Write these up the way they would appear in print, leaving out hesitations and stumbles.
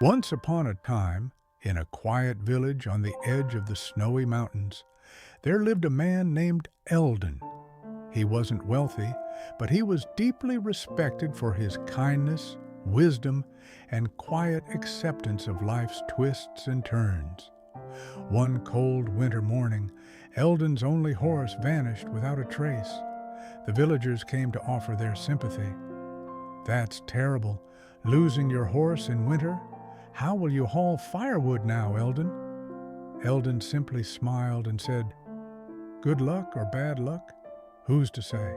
Once upon a time, in a quiet village on the edge of the snowy mountains, there lived a man named Eldon. He wasn't wealthy, but he was deeply respected for his kindness, wisdom, and quiet acceptance of life's twists and turns. One cold winter morning, Eldon's only horse vanished without a trace. The villagers came to offer their sympathy. "That's terrible, losing your horse in winter. How will you haul firewood now, Eldon?" Eldon simply smiled and said, "Good luck or bad luck, who's to say?"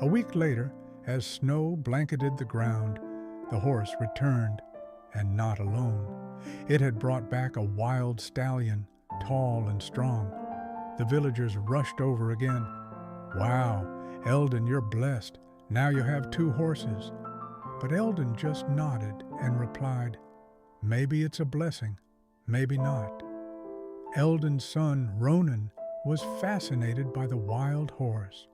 A week later, as snow blanketed the ground, the horse returned, and not alone. It had brought back a wild stallion, tall and strong. The villagers rushed over again. "Wow, Eldon, you're blessed. Now you have two horses." But Eldon just nodded and replied, "Maybe it's a blessing, maybe not." Eldon's son, Ronan, was fascinated by the wild horse.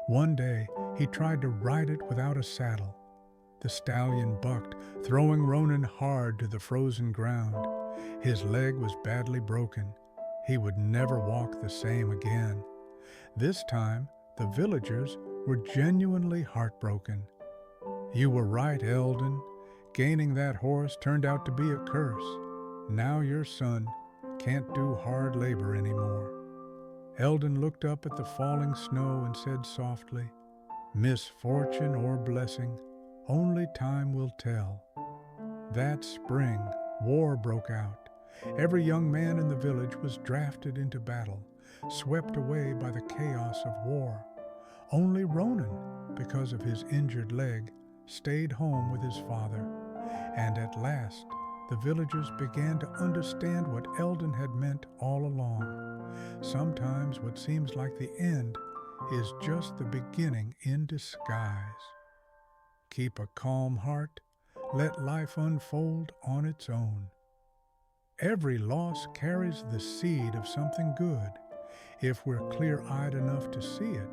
One day, he tried to ride it without a saddle. The stallion bucked, throwing Ronan hard to the frozen ground. His leg was badly broken. He would never walk the same again. This time, the villagers were genuinely heartbroken. "You were right, Eldon. Gaining that horse turned out to be a curse. Now your son can't do hard labor anymore." Eldon looked up at the falling snow and said softly, "Misfortune or blessing, only time will tell." That spring, war broke out. Every young man in the village was drafted into battle, swept away by the chaos of war. Only Ronan, because of his injured leg, stayed home with his father. And at last, the villagers began to understand what Eldon had meant all along. Sometimes what seems like the end is just the beginning in disguise. Keep a calm heart. Let life unfold on its own. Every loss carries the seed of something good. If we're clear-eyed enough to see it,